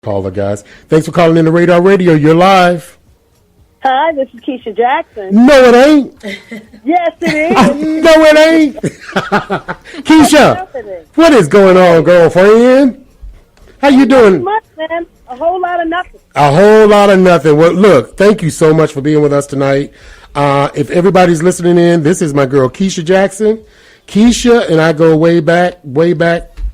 Caller, guys. Thanks for calling in to Radar Radio. You're live. Hi, this is Keisha Jackson. No, it ain't. Yes, it is. No, it ain't. Keisha, what is going on, girlfriend? How you doing? Not much, man. A whole lot of nothing. A whole lot of nothing. Well, look, thank you so much for being with us tonight. If everybody's listening in, this is my girl, Keisha Jackson. Keisha and I go way back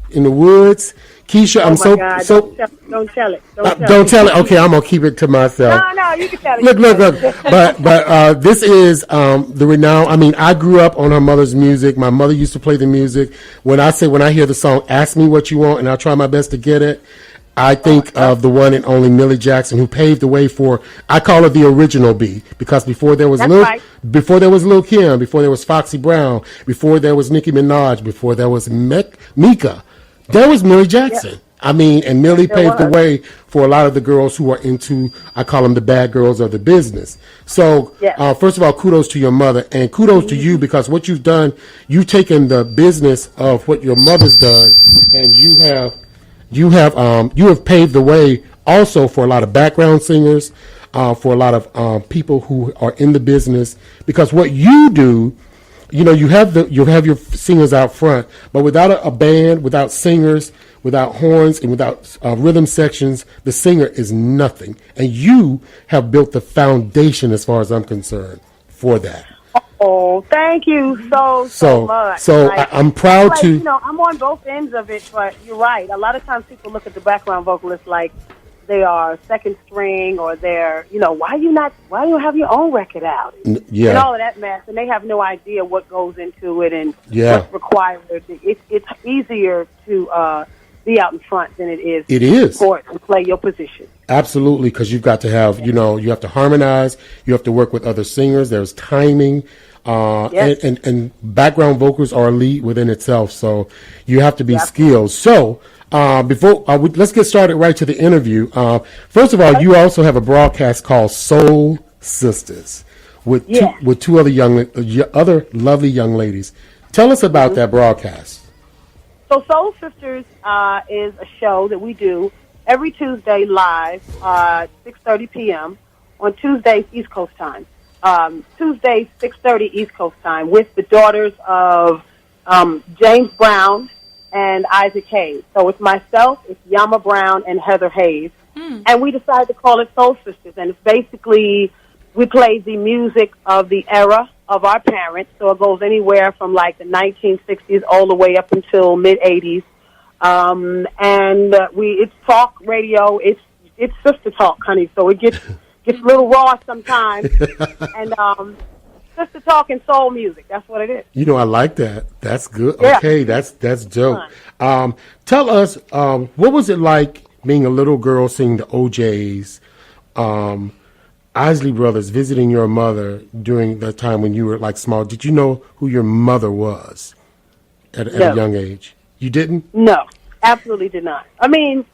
in the woods. Keisha, I'm so God. so. Don't tell it. Don't tell it. Okay, I'm gonna keep it to myself. No, you can tell it. Look. But this is the renowned. I mean, I grew up on her mother's music. My mother used to play the music. When I hear the song, "Ask Me What You Want," and I'll try my best to get it, I think of the one and only Millie Jackson, who paved the way for. I call her the original B, because before there was before there was Lil Kim, before there was Foxy Brown, before there was Nicki Minaj, before there was Mika. There was Millie Jackson. Yep. I mean, and Millie paved the way for a lot of the girls who are into, I call them the bad girls of the business. So, first of all, kudos to your mother, and kudos to you, because what you've done, you've taken the business of what your mother's done, and you have paved the way also for a lot of background singers, for a lot of people who are in the business, because what you do. You know, you have your singers out front, but without a band, without singers, without horns, and without rhythm sections, the singer is nothing. And you have built the foundation, as far as I'm concerned, for that. Oh, thank you so much. So I'm proud to. You know, I'm on both ends of it, but you're right. A lot of times people look at the background vocalists like they are second string, or they're, why do you have your own record out? And all of that mess, and they have no idea what goes into it and what's required. It's easier to be out in front than it is to play your position. Absolutely, because you've got to have, you have to harmonize, you have to work with other singers, there's timing, and background vocals are elite within itself, so you have to be skilled. So, before let's get started right to the interview. First of all, you also have a broadcast called Soul Sisters with two other lovely young ladies. Tell us about that broadcast. So Soul Sisters is a show that we do every Tuesday live, 6:30 p.m. on Tuesdays East Coast time. Tuesdays 6:30 East Coast time, with the daughters of James Brown and Isaac Hayes. So it's myself, it's Yama Brown, and Heather Hayes. And we decided to call it Soul Sisters. And it's basically, we play the music of the era of our parents. So it goes anywhere from like the 1960s all the way up until mid-80s. It's talk radio. It's sister talk, honey. So it gets a little raw sometimes. And sister talk and soul music. That's what it is. I like that. That's good. Yeah. Okay, that's dope. Tell us, what was it like being a little girl singing the OJs, Isley Brothers, visiting your mother during the time when you were like small? Did you know who your mother was at a young age? You didn't? No, absolutely did not. I mean,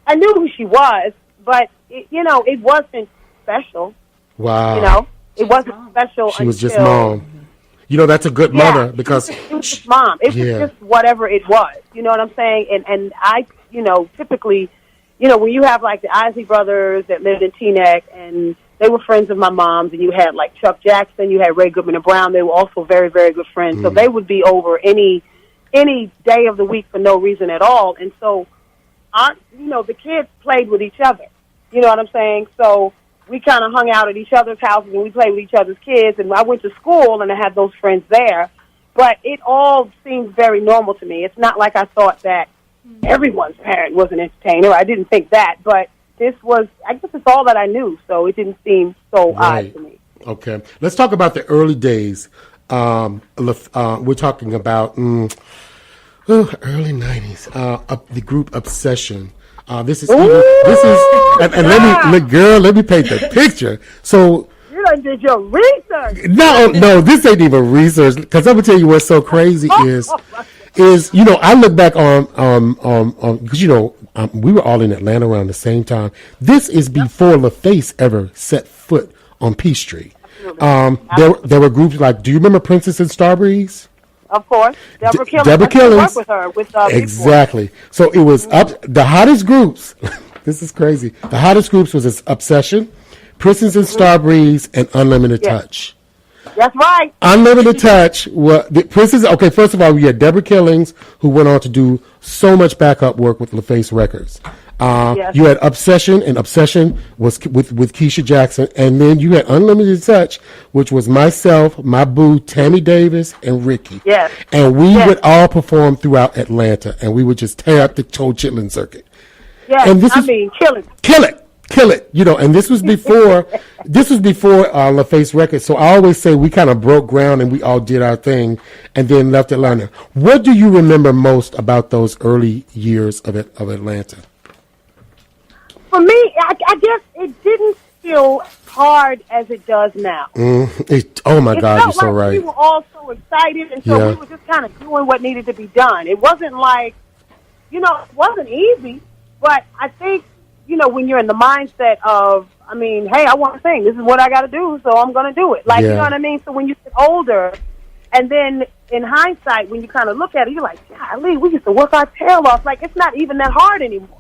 I knew who she was, but it wasn't special. Wow. It wasn't special. She was just mom. That's a good mother, because it was just mom. It was just whatever it was. You know what I'm saying? And I, typically, when you have like the Isley Brothers that lived in Teaneck, and they were friends of my mom's, and you had like Chuck Jackson, you had Ray Goodman and Brown. They were also very, very good friends. So they would be over any day of the week for no reason at all. And so, the kids played with each other. You know what I'm saying? So we kind of hung out at each other's houses, and we played with each other's kids. And I went to school, and I had those friends there. But it all seemed very normal to me. It's not like I thought that everyone's parent was an entertainer. I didn't think that. But I guess it's all that I knew. So it didn't seem so odd to me. Okay. Let's talk about the early days. We're talking about early 90s. The group Obsession. And let me paint the picture. So you done did your research. No, this ain't even research. Because I'm gonna tell you what's so crazy is I look back on because we were all in Atlanta around the same time. This is before LaFace ever set foot on Peachtree. There were groups like, do you remember Princess and Starbreeze? Of course, Deborah Killings. Deborah Killings. Work with her with exactly. So it was up the hottest groups This is crazy. The hottest groups was Obsession, Prisons and Starbreeze, and Unlimited Touch. That's right. Unlimited Touch. The Prisons. Okay, first of all, we had Deborah Killings, who went on to do so much backup work with LaFace Records. You had Obsession, and Obsession was with Keisha Jackson, and then you had Unlimited Touch, which was myself, my boo, Tammy Davis, and Ricky. Yes. And we would all perform throughout Atlanta, and we would just tear up the Toe Chitlin circuit. Yes, and kill it. You know, and this was before LaFace Records. So I always say we kind of broke ground and we all did our thing, and then left Atlanta. What do you remember most about those early years of Atlanta? For me, I guess it didn't feel hard as it does now. Oh my God, you're so right. We were all so excited, and so we were just kind of doing what needed to be done. It wasn't like, it wasn't easy, but I think, when you're in the mindset of, hey, I want to sing. This is what I got to do, so I'm going to do it. You know what I mean? So when you get older, and then in hindsight, when you kind of look at it, you're like, golly, we used to work our tail off. Like, it's not even that hard anymore.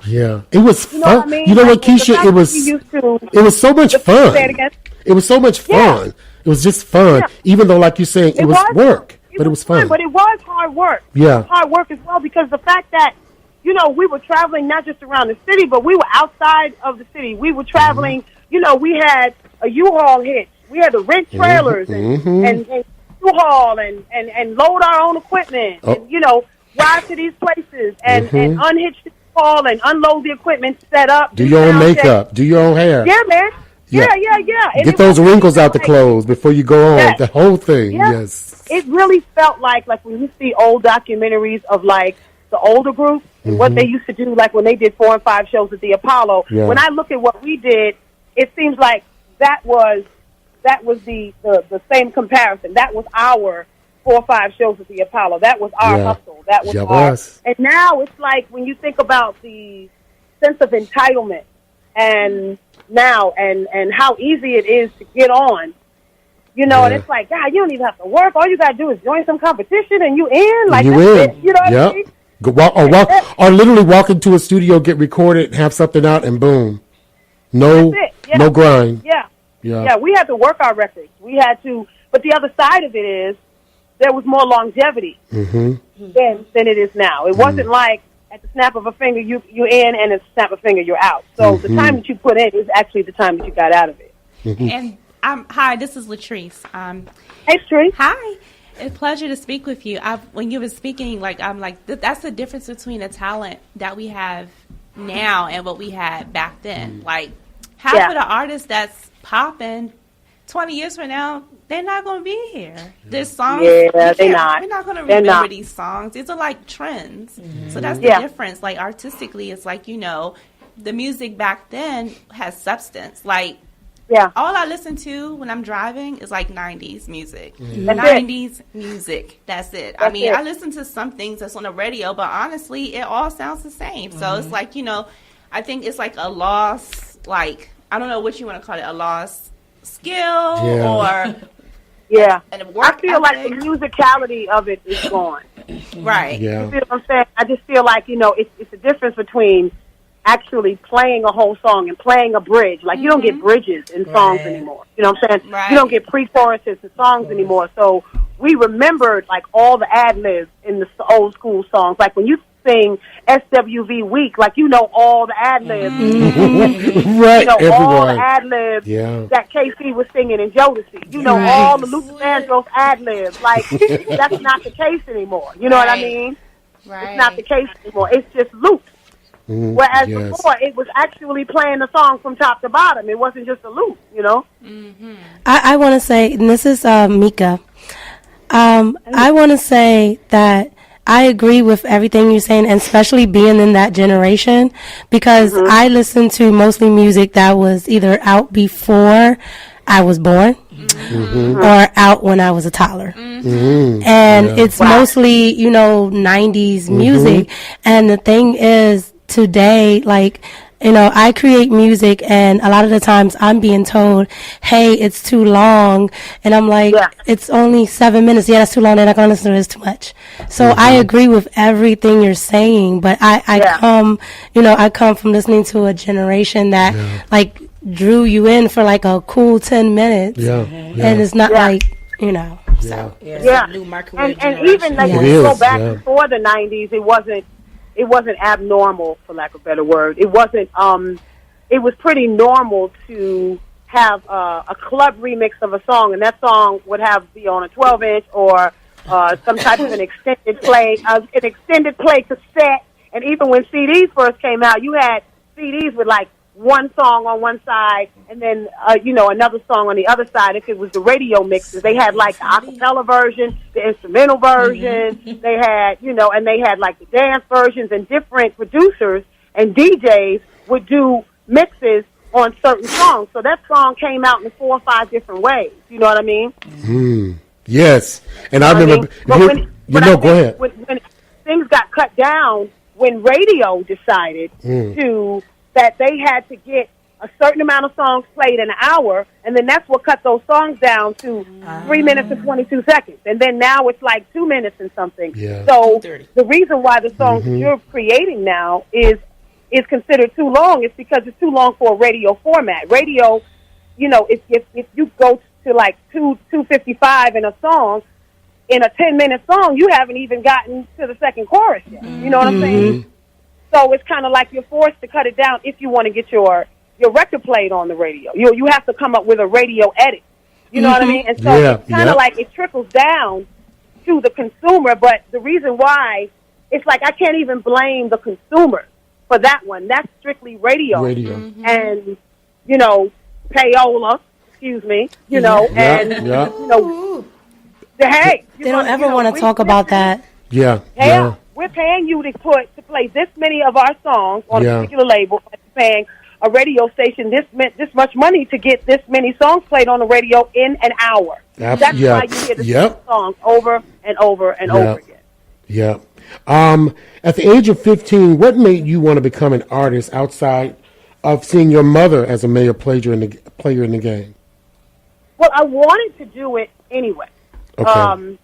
Yeah, it was fun. What I mean? You know what, Keisha? It was so much fun. It was so much fun. Yeah. It was just fun, even though, like you're saying, it was work, but it was fun. But it was hard work. Yeah, it was hard work as well, because the fact that we were traveling not just around the city, but we were outside of the city. We were traveling. We had a U-Haul hitch. We had to rent trailers and U-Haul and load our own equipment and ride to these places and unhitch the U-Haul and unload the equipment, set up. Do your own makeup. Do your own hair. Yeah, man. Yeah. And get those wrinkles out the clothes before you go on. Yes. The whole thing. Yeah. Yes. It really felt like when you see old documentaries of the older groups and what they used to do, like when they did 4 and 5 shows at the Apollo. Yeah. When I look at what we did, it seems like that was the same comparison. That was our 4 or 5 shows at the Apollo. That was our hustle. That was our. And now it's like when you think about the sense of entitlement and how easy it is to get on. And it's like, God, you don't even have to work. All you got to do is join some competition and you in. Like, you in. You know what I mean? Or literally walk into a studio, get recorded, have something out, and boom. No grind. Yeah, we had to work our records. We had to, but the other side of it is there was more longevity than it is now. It wasn't like at the snap of a finger you in, and at the snap of a finger you're out. So the time that you put in is actually the time that you got out of it. And hi, this is Latrice. Hey, Latrice. Hi. It's a pleasure to speak with you. When you were speaking, that's the difference between the talent that we have now and what we had back then. Like, half of the artists that's popping 20 years from now, they're not going to be here. There's songs. Yeah, they're not. We're not going to remember these songs. These are like trends. So that's the difference. Like, artistically, it's like, the music back then has substance. Like, all I listen to when I'm driving is like 90s music. 90s music. That's it. I listen to some things that's on the radio, but honestly, it all sounds the same. So it's like, I think it's like a lost, like, I don't know what you want to call it, a lost skill or... And I feel like the musicality of it is gone. Right. Yeah. You feel what I'm saying? I just feel like, it's a difference between actually playing a whole song and playing a bridge. Like, you don't get bridges in songs anymore. You know what I'm saying? Right. You don't get pre-choruses in songs anymore. So we remembered, like, all the ad-libs in the old school songs. Like, when you sing SWV Week, like, all the ad-libs. Right. All the ad-libs that KC was singing in Jodeci. All the Luther Vandross ad-libs. Like, that's not the case anymore. You know what I mean? Right. It's not the case anymore. It's just loops. Whereas before, it was actually playing the song from top to bottom. It wasn't just a loop, I want to say, and this is Mika, I want to say that I agree with everything you're saying, and especially being in that generation, because I listened to mostly music that was either out before I was born or out when I was a toddler. And it's mostly, 90s music. And the thing is, today, like, you know, I create music, and a lot of the times I'm being told, hey, it's too long. And I'm like, it's only 7 minutes. Yeah, that's too long. They're not going to listen to it. It's too much. So I agree with everything you're saying, but I come from listening to a generation that like drew you in for like a cool 10 minutes. And it's not like, you know. So. New microwave and even like if you go back before the 90s, it wasn't abnormal, for lack of a better word. It wasn't. It was pretty normal to have a club remix of a song, and that song would be on a 12-inch or some type of an extended play cassette. And even when CDs first came out, you had CDs with like one song on one side and then another song on the other side. If it was the radio mixes, they had like the acapella version, the instrumental version. They had and they had like the dance versions, and different producers and DJs would do mixes on certain songs. So that song came out in 4 or 5 different ways. You know what I mean? Yes. And I remember. Go ahead. When things got cut down, when radio decided that they had to get a certain amount of songs played in an hour, and then that's what cut those songs down to 3 minutes and 22 seconds. And then now it's like 2 minutes and something. Yeah. So the reason why the songs you're creating now is considered too long is because it's too long for a radio format. Radio, if you go to like 2:55 in a song, in a 10-minute song, you haven't even gotten to the second chorus yet. You know what I'm saying? So it's kind of like you're forced to cut it down if you want to get your record played on the radio. You have to come up with a radio edit. You know what I mean? And so it's kind of like it trickles down to the consumer. But the reason why, it's like I can't even blame the consumer for that one. That's strictly radio. And, payola, excuse me, hey. They don't ever want to talk about that. We're paying you to play this many of our songs on a particular label, paying a radio station this much money to get this many songs played on the radio in an hour. That's why you hear the same songs over and over and over again. At the age of 15, what made you want to become an artist outside of seeing your mother as a major player in the game? Well, I wanted to do it anyway. Okay.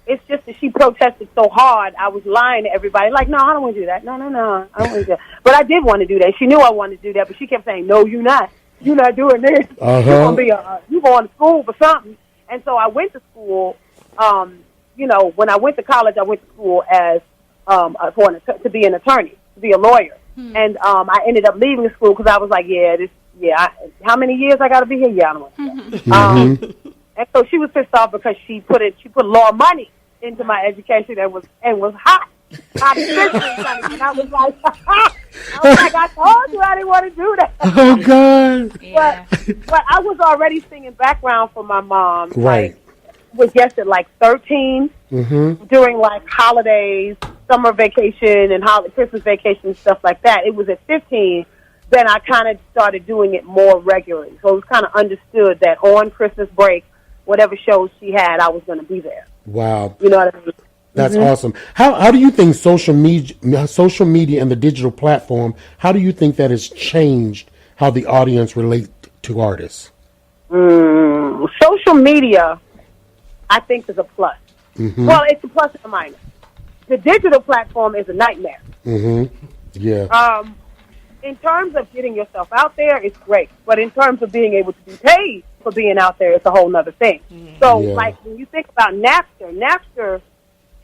It's just that she protested so hard, I was lying to everybody. Like, no, I don't want to do that. No, I don't want to do that. But I did want to do that. She knew I wanted to do that, but she kept saying, no, you're not. You're not doing this. You're going to school for something. And so I went to school. When I went to college, I went to school as to be an attorney, to be a lawyer. And I ended up leaving the school because I was like, how many years I got to be here? I don't want to. And so she was pissed off because she put a lot of money into my education and was hot. And I was like, I told you I didn't want to do that. Oh God! But I was already singing background for my mom. Right. Was at like 13 during like holidays, summer vacation, and Christmas vacation and stuff like that. It was at 15. Then I kind of started doing it more regularly. So it was kind of understood that on Christmas break, whatever shows she had, I was going to be there. Wow. You know what I mean? That's awesome. How do you think social media and the digital platform, how do you think that has changed how the audience relate to artists? Social media, I think, is a plus. Well, it's a plus and a minus. The digital platform is a nightmare. Yeah. In terms of getting yourself out there, it's great. But in terms of being able to be paid for being out there, it's a whole nother thing. So, like, when you think about Napster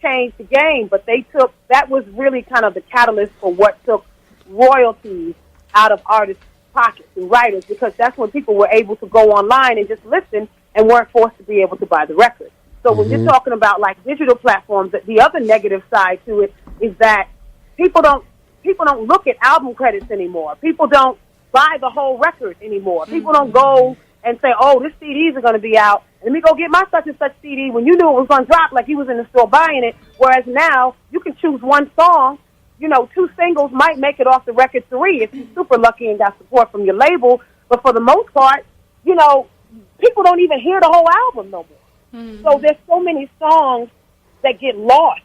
changed the game, but that was really kind of the catalyst for what took royalties out of artists' pockets and writers, because that's when people were able to go online and just listen and weren't forced to be able to buy the record. So when you're talking about, like, digital platforms, the other negative side to it is that people don't look at album credits anymore. People don't buy the whole record anymore. People don't go and say, oh, this CDs are going to be out. Let me go get my such and such CD when you knew it was going to drop, like you was in the store buying it. Whereas now you can choose one song. 2 singles might make it off the record 3 if you're super lucky and got support from your label. But for the most part, people don't even hear the whole album no more. So there's so many songs that get lost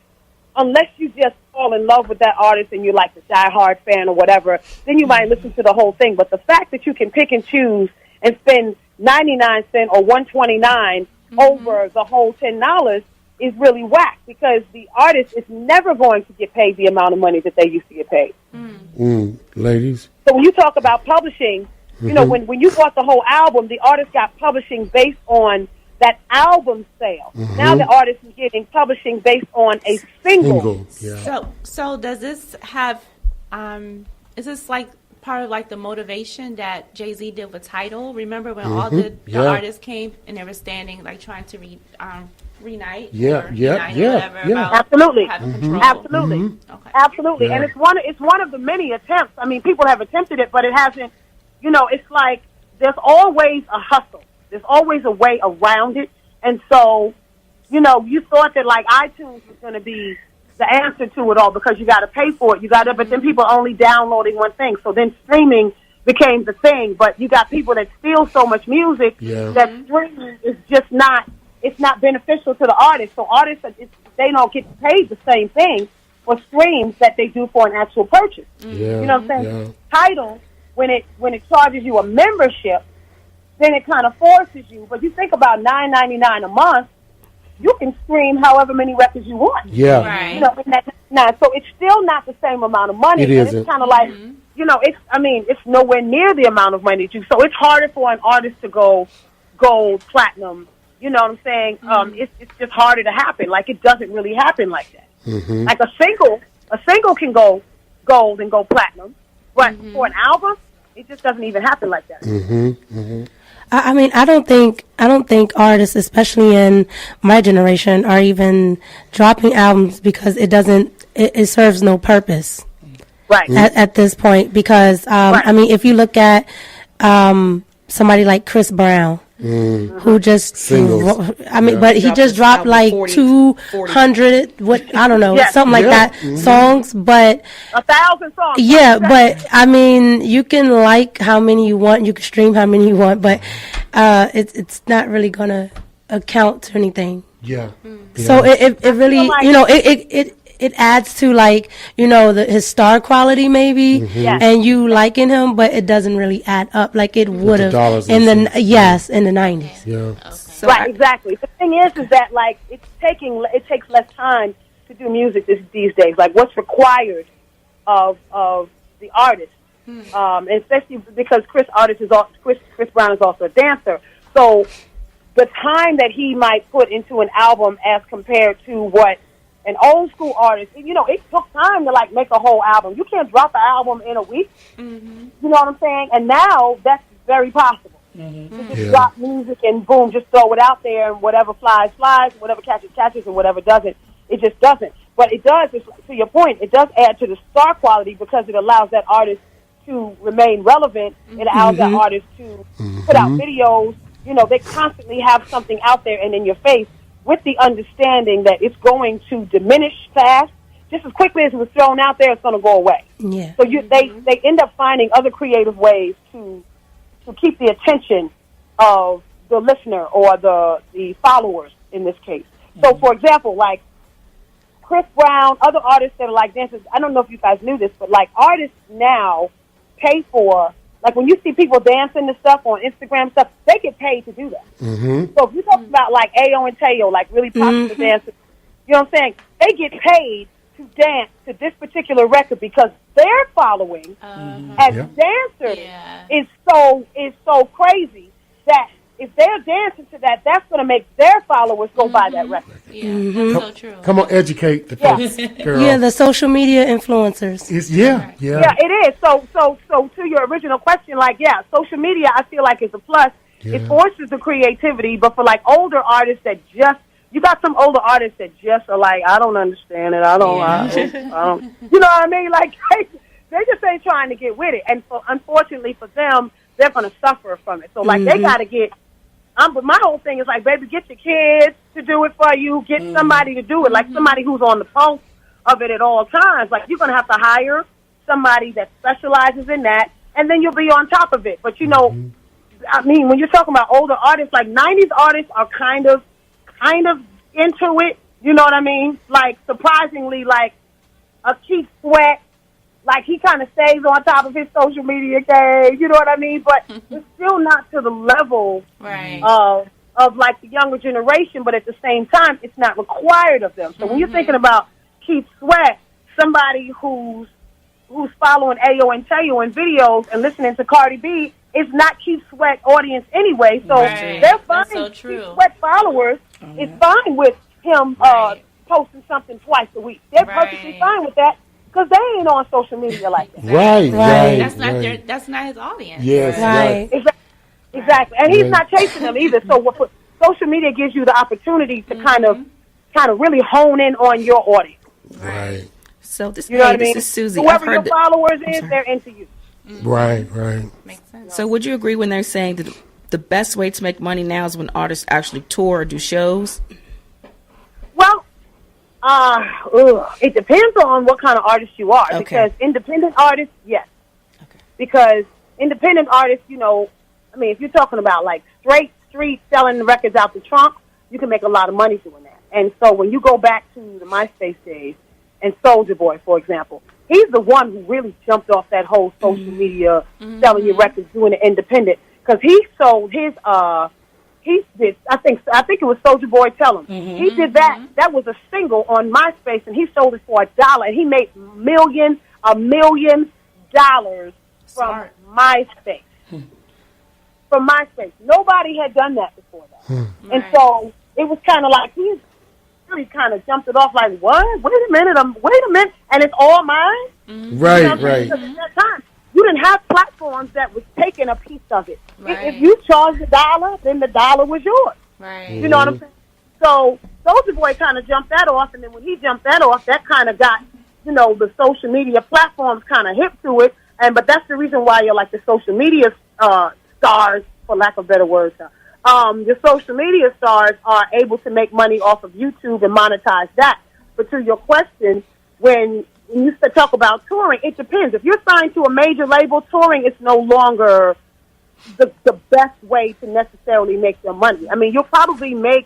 unless you just fall in love with that artist and you're like the diehard fan or whatever, then you might listen to the whole thing. But the fact that you can pick and choose and spend 99 cents or 129 over the whole $10 is really whack, because the artist is never going to get paid the amount of money that they used to get paid. Ladies. So when you talk about publishing, you know, when you bought the whole album, the artist got publishing based on that album sale. Now the artist is getting publishing based on a single. Yeah. So does this have, is this like part of like the motivation that Jay-Z did with Tidal? Remember when all the artists came and they were standing like trying to reunite? Absolutely. Absolutely. Okay. Absolutely. And it's one of the many attempts. I mean, people have attempted it, but it hasn't, you know, it's like there's always a hustle. There's always a way around it. And so, you know, you thought that like iTunes was going to be the answer to it all because you got to pay for it. But then people are only downloading one thing. So then streaming became the thing. But you got people that steal so much music that streaming is just not, it's not beneficial to the artist. So artists, they don't get paid the same thing for streams that they do for an actual purchase. You know what I'm saying? Tidal, when it charges you a membership, then it kind of forces you. But you think about $9.99 a month, you can stream however many records you want. Yeah. Right. You know, so it's still not the same amount of money. It and isn't. It's kind of like, you know, it's nowhere near the amount of money that you. So it's harder for an artist to go gold, platinum. You know what I'm saying? It's just harder to happen. Like it doesn't really happen like that. Like a single can go gold and go platinum, but for an album, it just doesn't even happen like that. I mean, I don't think artists, especially in my generation, are even dropping albums because it serves no purpose. Right. At this point, because I mean, if you look at somebody like Chris Brown, who just Singles. I mean, but he just dropped like 200, I don't know, something like that, songs, but 1,000 songs. Yeah, but I mean, you can like how many you want, you can stream how many you want, but it's not really gonna account to anything. Yeah. So it really, you know, it adds to like, you know, his star quality maybe, and you liking him, but it doesn't really add up like it would have in the in the 90s. Yeah. Okay. So right, exactly. The thing is that like it takes less time to do music these days. Like what's required of the artist, and especially because Chris Brown is also a dancer. So the time that he might put into an album as compared to what an old school artist, you know, it took time to like make a whole album. You can't drop an album in a week. You know what I'm saying? And now that's very possible. To just drop music and boom, just throw it out there, and whatever flies, whatever catches, and whatever doesn't, it just doesn't. But it does, to your point, it does add to the star quality because it allows that artist to remain relevant. It allows that artist to put out videos. You know, they constantly have something out there and in your face, with the understanding that it's going to diminish fast. Just as quickly as it was thrown out there, it's going to go away. Yeah. So they end up finding other creative ways to keep the attention of the listener or the followers in this case. So, for example, like Chris Brown, other artists that are like dancers, I don't know if you guys knew this, but like artists now pay for, like when you see people dancing and stuff on Instagram stuff, they get paid to do that. So if you talk about like Ayo and Teo, like really popular dancers, you know what I'm saying? They get paid to dance to this particular record because their following as dancers is so crazy that if they're dancing to that, that's going to make their followers go buy that record. Yeah, that's so true. Come on, educate the folks, girl. Yeah, the social media influencers. Yeah, it is. So to your original question, like, social media, I feel like is a plus. Yeah. It forces the creativity, but for like older artists that you got some older artists that just are like, I don't understand it. I don't, you know what I mean? Like, they just ain't trying to get with it. And unfortunately for them, they're going to suffer from it. So, like, they got to get, but my whole thing is like, baby, get your kids to do it for you. Get somebody to do it, like somebody who's on the pulse of it at all times. Like, you're going to have to hire somebody that specializes in that, and then you'll be on top of it. But, you know, I mean, when you're talking about older artists, like 90s artists are kind of into it, You know what I mean? Like, surprisingly, like, a Keith Sweat, like, he kind of stays on top of his social media game, you know what I mean? But it's still not to the level of like, the younger generation, but at the same time, it's not required of them. So when you're thinking about Keith Sweat, somebody who's following Ayo and Tayo in videos and listening to Cardi B, is not Keith Sweat audience anyway. So they're fine. So Keith Sweat followers is fine with him posting something twice a week. They're perfectly fine with that because they ain't on social media like that. Right. That's not his audience. Yes, right. Exactly. And he's not chasing them either. So what social media gives you the opportunity to kind of really hone in on your audience. Right. So this, you know what I mean? This is Susie. Whoever your followers is, they're into you. Right. Makes sense. So would you agree when they're saying that the best way to make money now is when artists actually tour or do shows? Well, it depends on what kind of artist you are. Okay. Because independent artists, yes. Okay. Because independent artists, you know, I mean, if you're talking about like straight street selling records out the trunk, you can make a lot of money doing that. And so when you go back to the MySpace days and Soulja Boy, for example, he's the one who really jumped off that whole social media selling your records, doing it independent. Because he sold his, he did, I think it was Soulja Boy Tell Him. He did that. That was a single on MySpace, and he sold it for $1, and he made $1 million from MySpace. From MySpace. Nobody had done that before that. And so it was kind of like he's really kind of jumped it off like, what? Wait a minute. And it's all mine? Right, you know, right. Because at that time, you didn't have platforms that was taking a piece of it. Right. If you charged $1, then the dollar was yours. Right. You know what I'm saying? So Soulja Boy kind of jumped that off, and then when he jumped that off, that kind of got, you know, the social media platforms kind of hip to it. But that's the reason why you're like the social media stars, for lack of better words. Your social media stars are able to make money off of YouTube and monetize that. But to your question, when you talk about touring, it depends. If you're signed to a major label, touring is no longer the best way to necessarily make your money. I mean, you'll probably make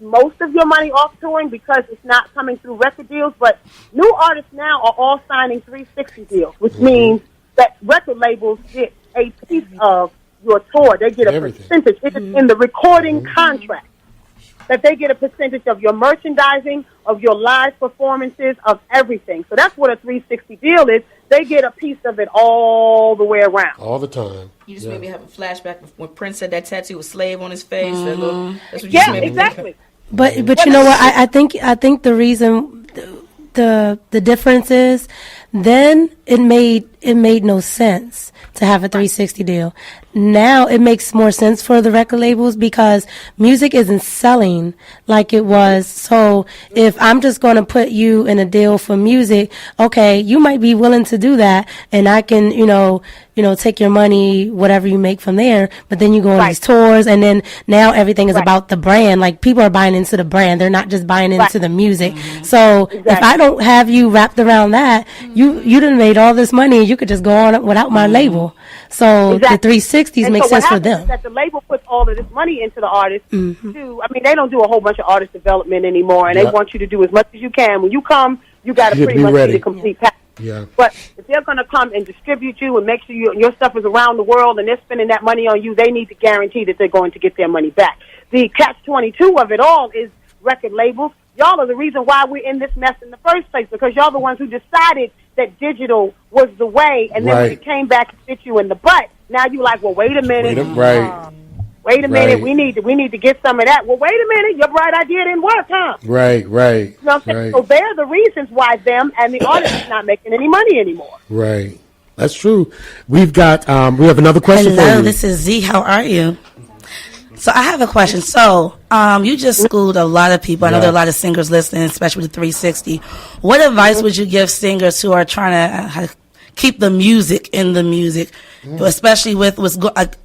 most of your money off touring because it's not coming through record deals, but new artists now are all signing 360 deals, which means that record labels get a piece of your tour. They get a percentage. It is in the recording contract that they get a percentage of your merchandising, of your live performances, of everything. So that's what a 360 deal is. They get a piece of it all the way around. All the time. You just made me have a flashback of when Prince said that tattoo was slave on his face. That's what you yeah, exactly. But you know what? I think the reason the difference is then it made no sense to have a 360 deal. Now it makes more sense for the record labels because music isn't selling like it was. So if I'm just going to put you in a deal for music, okay, you might be willing to do that, and I can, you know, take your money, whatever you make from there. But then you go on these tours, and then now everything is about the brand. Like people are buying into the brand; they're not just buying into the music. So if I don't have you wrapped around that, you done made all this money, and you could just go on without my label. So the 360s make sense for them. That the label puts all of this money into the artist. I mean, they don't do a whole bunch of artist development anymore, and they want you to do as much as you can. When you come, you got to pretty much be the complete package. Yeah. But if they're going to come and distribute you and make sure your stuff is around the world and they're spending that money on you, they need to guarantee that they're going to get their money back. The catch-22 of it all is record labels. Y'all are the reason why we're in this mess in the first place, because y'all the ones who decided that digital was the way, and then when it came back and bit you in the butt, now you like, well, wait a minute. Wait a minute, we need to get some of that. Well, wait a minute, your bright idea didn't work, huh? Right. You know what I'm saying? So they're the reasons why them and the artist is not making any money anymore. Right. That's true. We've got, we have another question for you. Hello, this is Z. How are you? So I have a question. So you just schooled a lot of people. I know there are a lot of singers listening, especially with the 360. What advice would you give singers who are trying to keep the music in the music, especially with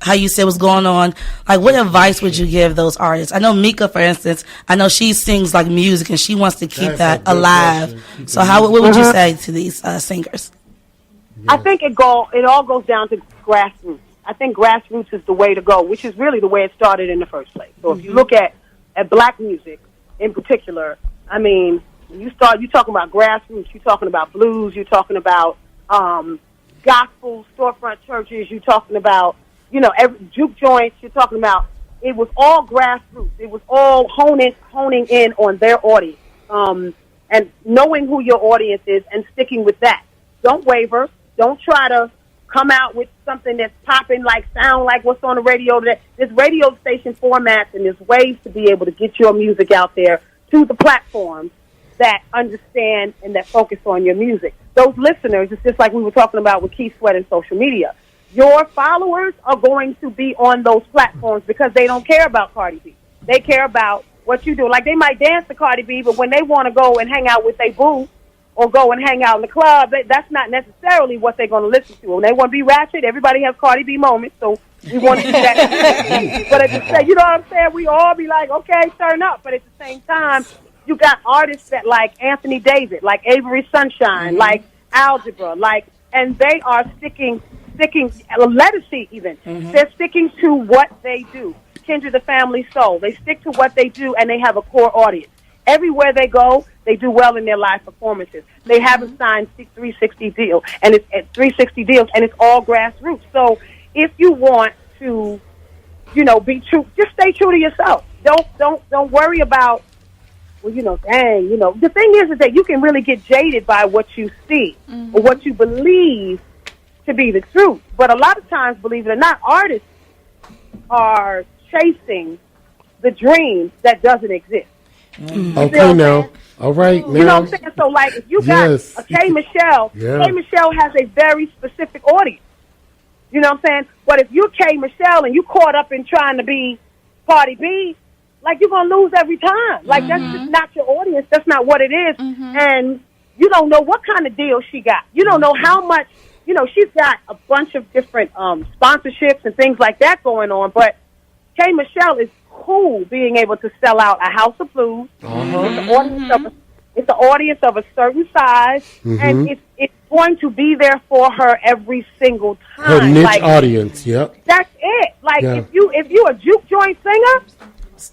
how you said what's going on? Like, what advice would you give those artists? I know Mika, for instance, I know she sings like music and she wants to keep that alive. So what would you say to these singers? I think it all goes down to grassroots. I think grassroots is the way to go, which is really the way it started in the first place. So if you look at black music, in particular, I mean, you're talking about grassroots, you're talking about blues, you're talking about gospel storefront churches, you're talking about, every juke joints, you're talking about, it was all grassroots. It was all honing in on their audience, and knowing who your audience is and sticking with that. Don't waver. Don't try to come out with something that's popping, sound like what's on the radio. There's radio station formats, and there's ways to be able to get your music out there to the platforms that understand and that focus on your music. Those listeners, it's just like we were talking about with Keith Sweat and social media. Your followers are going to be on those platforms because they don't care about Cardi B. They care about what you do. Like, they might dance to Cardi B, but when they want to go and hang out with their boo or go and hang out in the club, that's not necessarily what they're going to listen to. When they want to be ratchet, everybody has Cardi B moments, so we want to do that. But at the same, you know what I'm saying? We all be like, okay, turn up. But at the same time, you got artists that like Anthony David, like Avery Sunshine, like Algebra, and they are sticking, Lettucey even. They're sticking to what they do. Kindred the Family Soul. They stick to what they do, and they have a core audience. Everywhere they go, they do well in their live performances. They haven't signed 360 deals, and it's at 360 deals, and it's all grassroots. So if you want to, be true, just stay true to yourself. Don't worry about, the thing is that you can really get jaded by what you see or what you believe to be the truth. But a lot of times, believe it or not, artists are chasing the dream that doesn't exist. Okay, now. All right, now. You know what I'm saying? So, if you got a K. Michelle, K. Michelle has a very specific audience. You know what I'm saying? But if you're K. Michelle and you caught up in trying to be Cardi B, you're going to lose every time. That's just not your audience. That's not what it is. And you don't know what kind of deal she got. You don't know how much, she's got a bunch of different sponsorships and things like that going on. But K. Michelle is cool being able to sell out a House of Blues. It's an audience of a certain size, and it's going to be there for her every single time. Her niche audience, yep. That's it. If you a juke joint singer,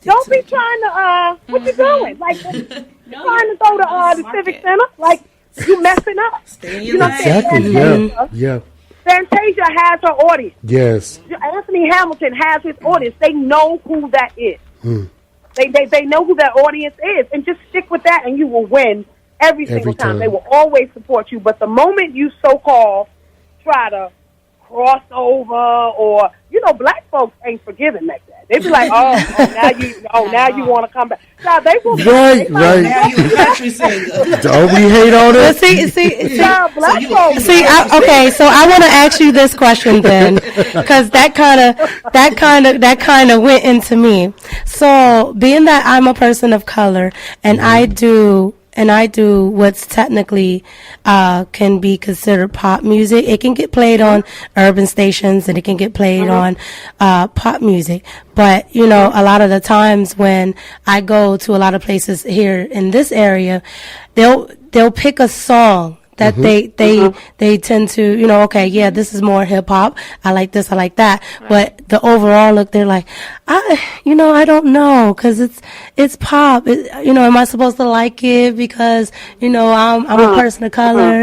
don't be trying to what you doing? Trying to go to the Civic Center, you messing up. You know exactly. Yeah. Fantasia has her audience. Yes. Anthony Hamilton has his audience. They know who that is. They know who that audience is, and just stick with that, and you will win every single time. They will always support you. But the moment you so-called try to cross over, or black folks ain't forgiving like that. They be like, now you want to come back. Now they will. Right. Now you a country singer. Don't we hate on it? Black folks. So I want to ask you this question then, because that kind of went into me. So being that I'm a person of color and I do what's technically can be considered pop music. It can get played on urban stations and it can get played on pop music. But, a lot of the times when I go to a lot of places here in this area, they'll pick a song that they tend to, this is more hip hop. I like this, I like that. Right. But the overall look, they're like, I don't know, because it's pop. Am I supposed to like it because, I'm a person of color?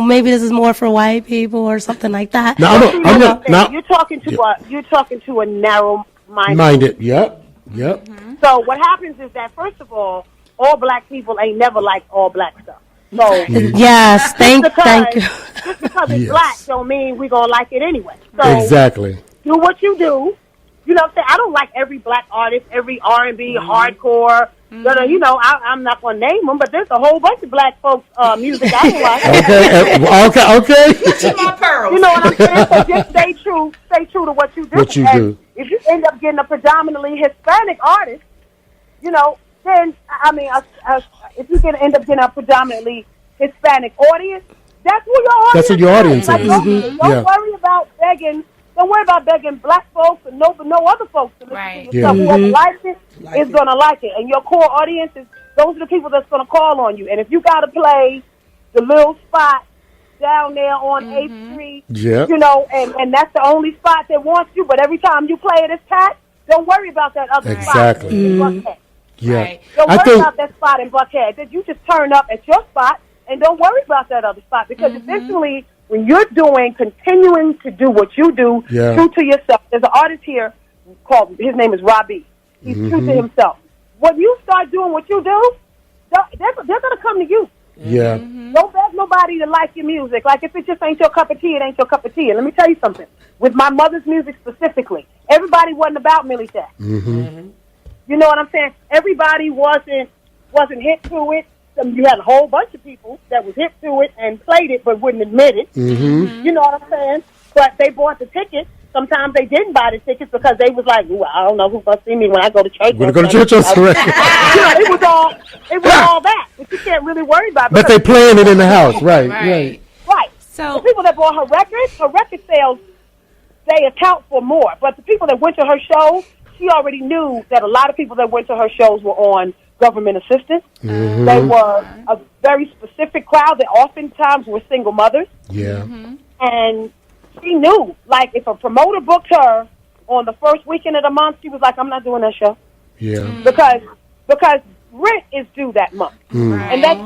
Maybe this is more for white people or something like that. You're talking to a narrow-minded. Yep. So what happens is that, first of all black people ain't never liked all black stuff. So yes, thank you. Just because it's black don't mean we're gonna like it anyway. So exactly. Do what you do. You know what I'm saying? I don't like every black artist, every R&B, hardcore. I'm not gonna name them, but there's a whole bunch of black folks music I don't like. Okay. My pearls. You know what I'm saying? So just stay true to what you do. Do. If you end up getting a predominantly Hispanic artist, then, if you're going to end up getting a predominantly Hispanic audience, that's who your audience is. That's what your audience is. Don't worry about begging. Don't worry about begging black folks and no other folks to listen to your stuff. Whoever likes it is going to like it. And your core audience those are the people that's going to call on you. And if you got to play the little spot down there on 8th Street, and that's the only spot that wants you, but every time you play it, it's packed, Don't worry about that other spot in Buckhead. Yeah. Right. Don't worry about that spot in Buckhead. That you just turn up at your spot and don't worry about that other spot because eventually when you're continuing to do what you do, true to yourself. There's an artist here his name is Robbie. He's true to himself. When you start doing what you do, they're going to come to you. Yeah. Don't beg nobody to like your music. Like, if it just ain't your cup of tea, it ain't your cup of tea. And let me tell you something. With my mother's music specifically, everybody wasn't about Millie Jack. You know what I'm saying? Everybody wasn't hip to it. You had a whole bunch of people that was hip to it and played it but wouldn't admit it. You know what I'm saying? But they bought the tickets. Sometimes they didn't buy the tickets because they was like, "Ooh, I don't know who's gonna see me when I go to church." We're gonna go to church on Sunday. It was all that. But you can't really worry about it. But they playing it in the house, right. So the people that bought her record sales, they account for more. But the people that went to her shows, she already knew that a lot of people that went to her shows were on government assistance. They were a very specific crowd that oftentimes were single mothers. And she knew, like, if a promoter booked her on the first weekend of the month, she was like, "I'm not doing that show." Because rent is due that month. And that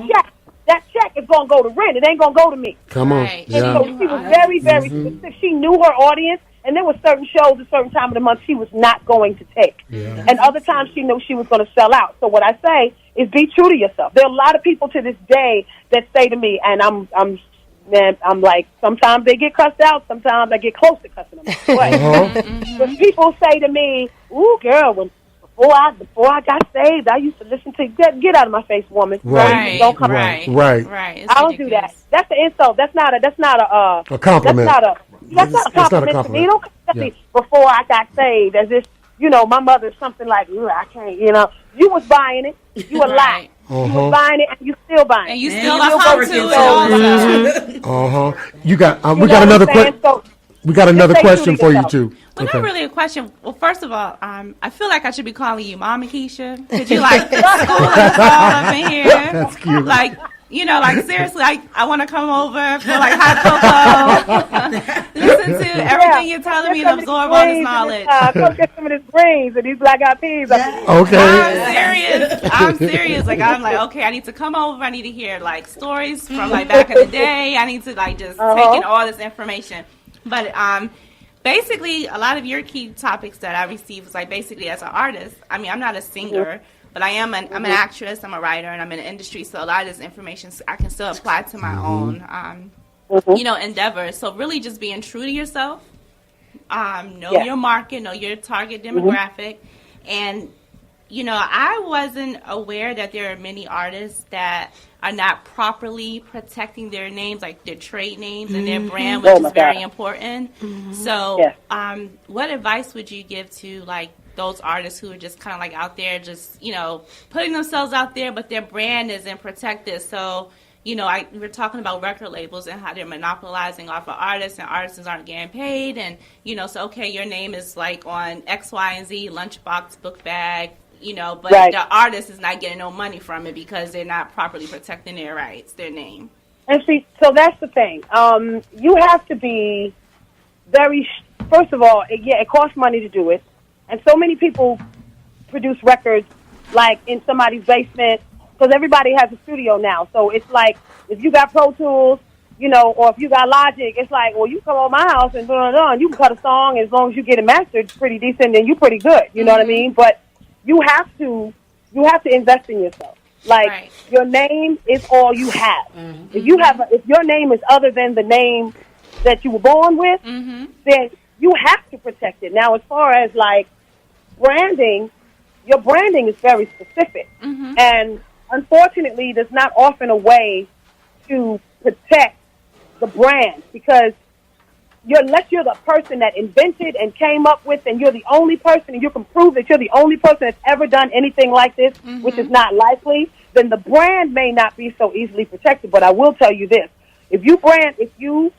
check is going to go to rent. It ain't going to go to me. Come on. And so she was very, very specific. She knew her audience, and there were certain shows at a certain time of the month she was not going to take. And other times she knew she was going to sell out. So what I say is be true to yourself. There are a lot of people to this day that say to me, and I'm like, sometimes they get cussed out, sometimes I get close to cussing them out. But when people say to me, "Ooh, girl, before I got saved, I used to listen to get out of my face, woman." Don't come right. I don't do that. That's an insult. That's not a compliment. That's not a compliment to me. Don't come to me before I got saved as if, my mother's something like, "I can't," You was buying it. You a lie. You was buying it, and you still buying it. And you still come to it all the time. We got another question. We got another question for you too. Well, not really a question. Well, first of all, I feel like I should be calling you Mama Keisha. Could you school us all up in here? That's cute. Seriously, I want to come over for hot cocoa, listen to everything you're telling me and absorb all this knowledge. Come get some of this greens and these black eyed peas. Okay. I'm serious. I'm like, okay, I need to come over. I need to hear stories from back in the day. I need to just take in all this information. But basically, a lot of your key topics that I receive is basically as an artist. I mean, I'm not a singer. But I'm an actress, I'm a writer, and I'm in the industry, so a lot of this information I can still apply to my own, endeavors. So really just being true to yourself, know your market, know your target demographic. And, I wasn't aware that there are many artists that are not properly protecting their names, like their trade names and their brand, which is very important. So what advice would you give to, those artists who are just kind of out there just, putting themselves out there, but their brand isn't protected? So, we're talking about record labels and how they're monopolizing off of artists, and artists aren't getting paid. And, so, okay, your name is on X, Y, and Z, lunchbox, book bag, but the artist is not getting no money from it because they're not properly protecting their rights, their name. And see, so that's the thing. You have to be first of all, it costs money to do it. And so many people produce records in somebody's basement because everybody has a studio now. So it's if you got Pro Tools, or if you got Logic, it's well, you come on my house and you can cut a song as long as you get it mastered pretty decent, then you're pretty good. You know what I mean? But you have to invest in yourself. Your name is all you have. If your name is other than the name that you were born with, then you have to protect it. Now, as far as branding, your branding is very specific. And unfortunately, there's not often a way to protect the brand because unless you're the person that invented and came up with, and you're the only person, and you can prove that you're the only person that's ever done anything like this, which is not likely, then the brand may not be so easily protected. But I will tell you this. If you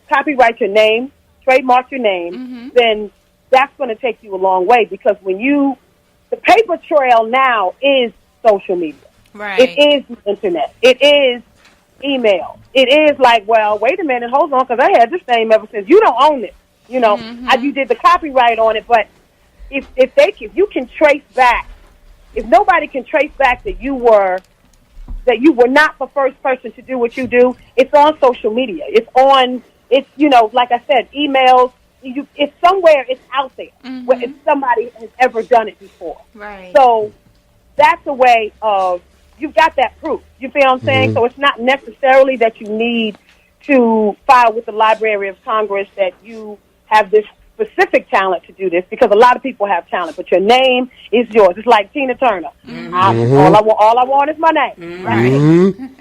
copyright your name, trademark your name, then that's going to take you a long way because the paper trail now is social media. Right. It is the internet. It is email. It is well, wait a minute, hold on, because I had this name ever since. You don't own it. You did the copyright on it, but if you can trace back, if nobody can trace back that you were not the first person to do what you do, it's on social media. It's like I said, emails. It's somewhere. It's out there where if somebody has ever done it before. Right. So that's a way of you've got that proof. You feel what I'm saying? So it's not necessarily that you need to file with the Library of Congress that you have this specific talent to do this, because a lot of people have talent, but your name is yours. It's like Tina Turner. All I want is my name.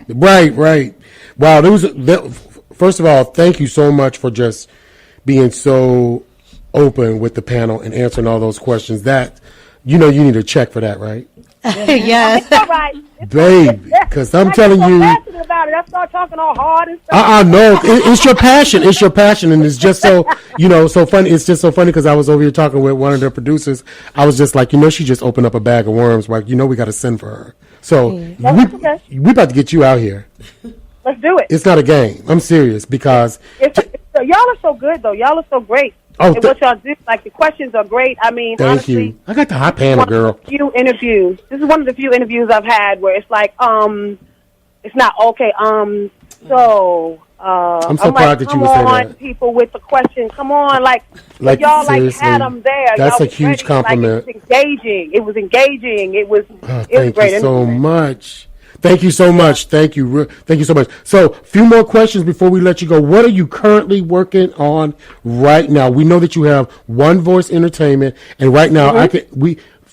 Right. Wow. First of all, thank you so much for just being so open with the panel and answering all those questions. That you need a check for that, right? Yes. It's all right. Baby, because I'm telling you, passionate about it. I start talking all hard and stuff. No, it's your passion. It's your passion, and it's just so so funny. It's just so funny because I was over here talking with one of the producers. I was just like, she just opened up a bag of worms. Like, we got to send for her. So we about to get you out here. Let's do it. It's not a game. I'm serious because y'all are so good though. Y'all are so great. And what y'all do, like the questions are great. I mean, thank honestly, you. I got the hot panel, girl. This is one of the few interviews I've had where it's like, it's not okay. I'm so proud that you would say that. People with the question, come on, like y'all seriously, had them there. That's y'all a huge compliment. Like, it was engaging. It was thank great. You so much. Thank you so much. Thank you so much. So, a few more questions before we let you go. What are you currently working on right now? We know that you have One Voice Entertainment, and right now,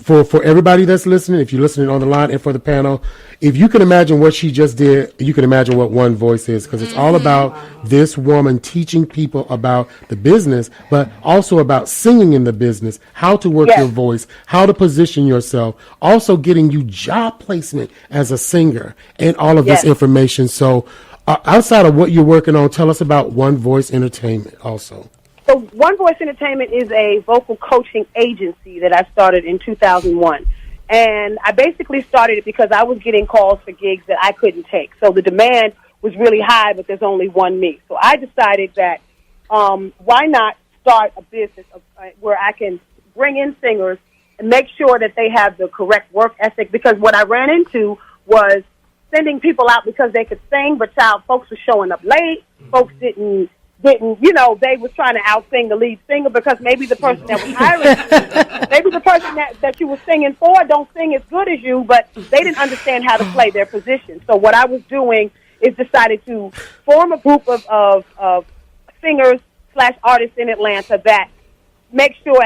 for everybody that's listening, if you're listening on the line, and for the panel, if you can imagine what she just did, you can imagine what One Voice is, because it's all about this woman teaching people about the business, but also about singing in the business, how to work your voice, how to position yourself, also getting you job placement as a singer, and all of this information. So outside of what you're working on, tell us about One Voice Entertainment also. So One Voice Entertainment is a vocal coaching agency that I started in 2001. And I basically started it because I was getting calls for gigs that I couldn't take. So the demand was really high, but there's only one me. So I decided that why not start a business where I can bring in singers and make sure that they have the correct work ethic, because what I ran into was sending people out because they could sing, but folks were showing up late. Folks didn't, they was trying to out-sing the lead singer because maybe the person that was hiring, maybe the person that you were singing for don't sing as good as you, but they didn't understand how to play their position. So what I was doing is decided to form a group of singers/artists in Atlanta that make sure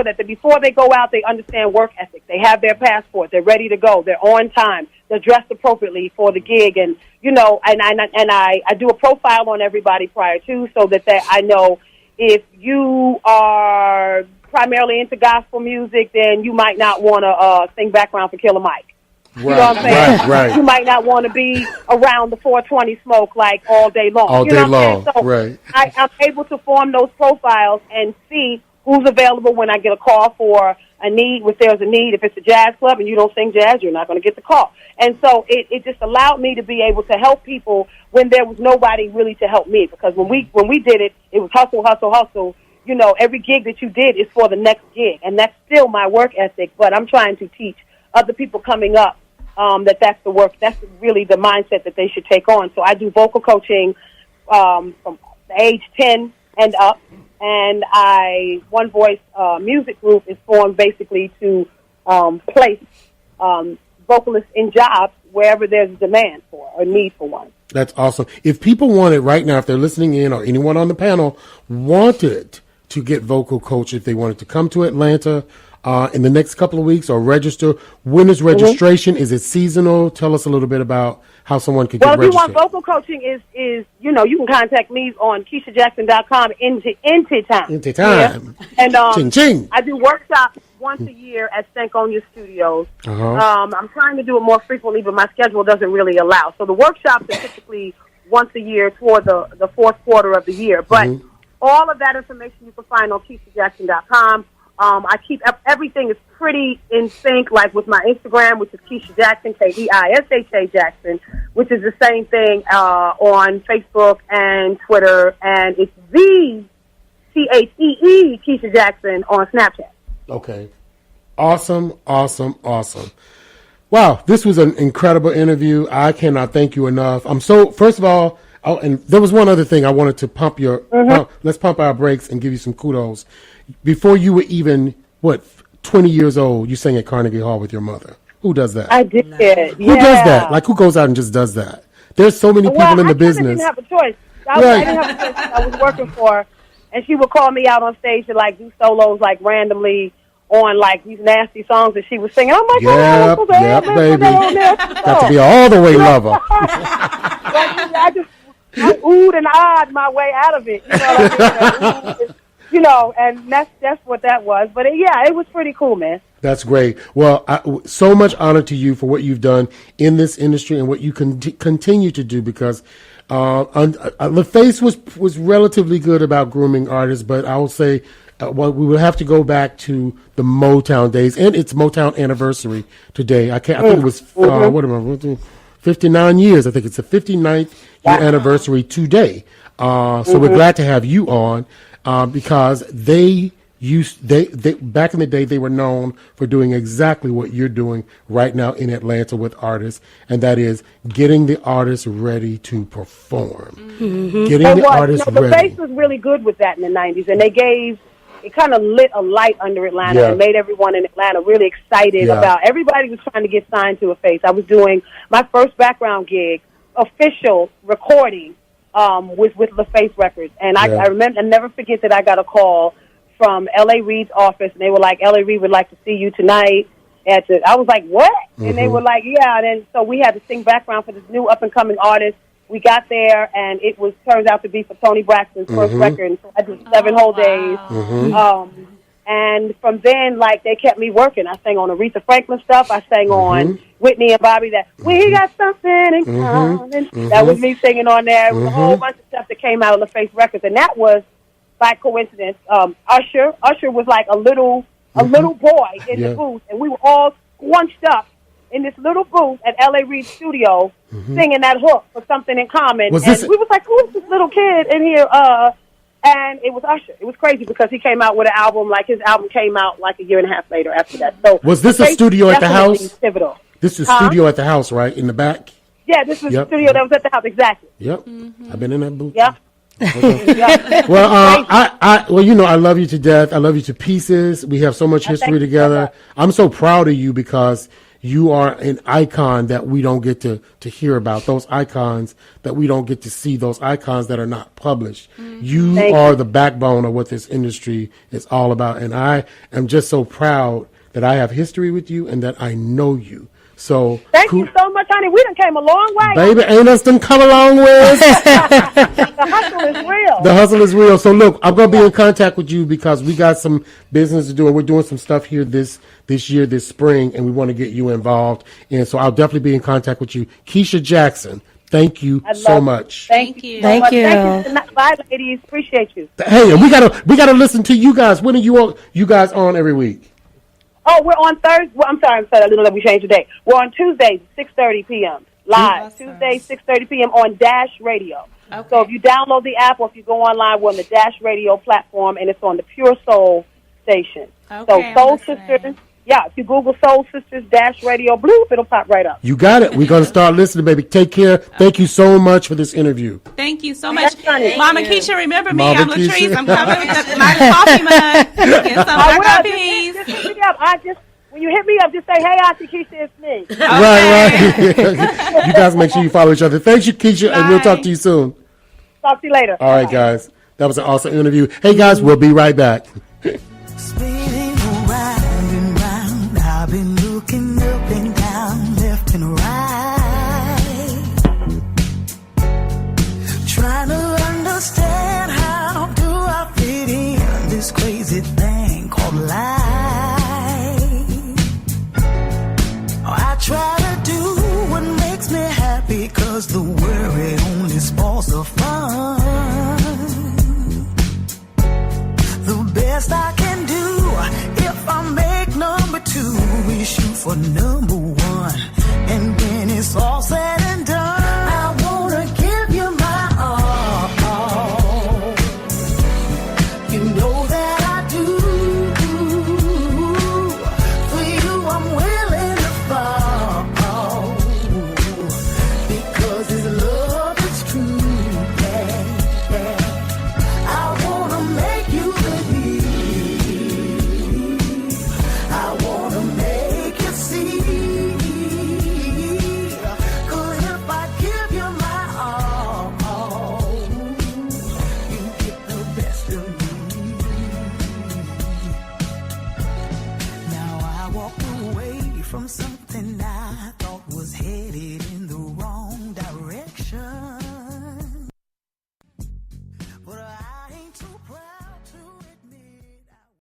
that before they go out, they understand work ethic. They have their passport. They're ready to go. They're on time. They're dressed appropriately for the gig. And, I do a profile on everybody prior to, so that I know if you are primarily into gospel music, then you might not want to sing background for Killer Mike. Right, you know what I'm saying? Right. You might not want to be around the 420 smoke like all day long. All day long, so right. I'm able to form those profiles and see who's available when I get a call for a need. If there's a need, if it's a jazz club and you don't sing jazz, you're not going to get the call. And so it just allowed me to be able to help people when there was nobody really to help me. Because when we did it, it was hustle, hustle, hustle. Every gig that you did is for the next gig, and that's still my work ethic. But I'm trying to teach other people coming up that's the work. That's really the mindset that they should take on. So I do vocal coaching from the age 10 and up. And One Voice music group is formed basically to place vocalists in jobs wherever there's a demand for or need for one. That's awesome. If people want it right now, if they're listening in or anyone on the panel wanted to get vocal coach, if they wanted to come to Atlanta in the next couple of weeks or register, when is registration? Is it seasonal? Tell us a little bit about how someone could get registered. Well, if you want vocal coaching, is you can contact me on KeishaJackson.com anytime. Anytime. Yeah. And ching, ching. I do workshops once a year at Stankonia Studios. I'm trying to do it more frequently, but my schedule doesn't really allow. So the workshops are typically once a year toward the fourth quarter of the year. But all of that information you can find on KeishaJackson.com. I keep everything is pretty in sync, like with my Instagram, which is Keisha Jackson, Keisha Jackson, which is the same thing on Facebook and Twitter, and it's Keisha Jackson on Snapchat. Okay. Awesome. Wow, this was an incredible interview. I cannot thank you enough. First of all, and there was one other thing I wanted to pump let's pump our brakes and give you some kudos. Before you were even, 20 years old, you sang at Carnegie Hall with your mother. Who does that? I did. Who does that? Like, who goes out and just does that? There's so many people in the business. I didn't have a choice. I didn't have a choice. I was working for her, and she would call me out on stage to, like, do solos, like, randomly on, like, these nasty songs that she was singing. I'm like, yep, baby. Got to be all the way lover. I oohed and ahed my way out of it. You know what I mean? And that's what that was. But it was pretty cool, man. That's great. Well, so much honor to you for what you've done in this industry and what you continue to do, because LaFace was relatively good about grooming artists, but I will say, we will have to go back to the Motown days, and it's Motown anniversary today. I think it was 59 years. I think it's the 59th year anniversary today. So we're glad to have you on, because they back in the day, they were known for doing exactly what you're doing right now in Atlanta with artists, and that is getting the artists ready to perform. Mm-hmm. Getting the artists ready. The Face was really good with that in the 90s, and it kind of lit a light under Atlanta and made everyone in Atlanta really excited about. Everybody was trying to get signed to a Face. I was doing my first background gig, official recording, was with LaFace Records, and I remember, I never forget that I got a call from L.A. Reid's office, and they were like, L.A. Reid would like to see you tonight. I was like, what? Mm-hmm. And they were like, yeah. And then, so we had to sing background for this new up-and-coming artist. We got there, and it turns out to be for Tony Braxton's first record. And so I did 7 whole days. Mm-hmm. And from then, like, they kept me working. I sang on Aretha Franklin stuff. I sang on Whitney and Bobby, that we got something in common. That was me singing on there. It was a whole bunch of stuff that came out of LaFace Records, and that was by coincidence. Usher was like a little boy in the booth, and we were all squunched up in this little booth at L.A. Reid's studio singing that hook for Something in Common. We was like, who's this little kid in here? And it was Usher. It was crazy because he came out with an album, like his album came out like a year and a half later after that. So was this a studio at the house? Pivotal. This is studio at the house, right? In the back? Yeah, this was the studio that was at the house, exactly. Yep. I've been in that booth. Yep. Okay. Well, I love you to death. I love you to pieces. We have so much history together. I'm so proud of you because you are an icon that we don't get to hear about. Those icons that we don't get to see. Those icons that are not published. You are the backbone of what this industry is all about, and I am just so proud that I have history with you and that I know you. So thank you so much, honey. We done came a long way. Baby, ain't us done come a long way? The hustle is real. The hustle is real. So look, I'm going to be in contact with you because we got some business to do, and we're doing some stuff here this year, this spring, and we want to get you involved. And so I'll definitely be in contact with you. Keisha Jackson, thank you so much. Thank you. Thank you. Bye, ladies. Appreciate you. Hey, and we gotta listen to you guys. When are you guys on every week? Oh, we're on Thursday. Well, I'm sorry. I didn't know that we changed the date. We're on Tuesdays, 6:30 p.m. live. Awesome. Tuesday, 6:30 p.m. on Dash Radio. Okay. So if you download the app or if you go online, we're on the Dash Radio platform, and it's on the Pure Soul station. Okay, so Soul Sisters. Yeah, if you Google Soul Sisters Dash Radio, bloop, it'll pop right up. You got it. We're going to start listening, baby. Take care. Thank you so much for this interview. Thank you so much. Mama Keisha, remember me. I'm Latrice. I'm coming with my coffee mug. Get some more coffees. Just hit me up. When you hit me up, just say, hey, Auntie Keisha, it's me. Okay. Right. You guys make sure you follow each other. Thank you, Keisha, and we'll talk to you soon. Talk to you later. All right, guys. That was an awesome interview. Hey, guys, we'll be right back. Spinning around and round, I've been looking up and down, left and right, trying to understand how do I fit in this crazy thing called life. I try to do what makes me happy, 'cause the worry only spoils the fun. The best I can do, if I make number 2, we shoot for number 1. And when it's all said and done, I wanna give you my all. You know that I do. from something I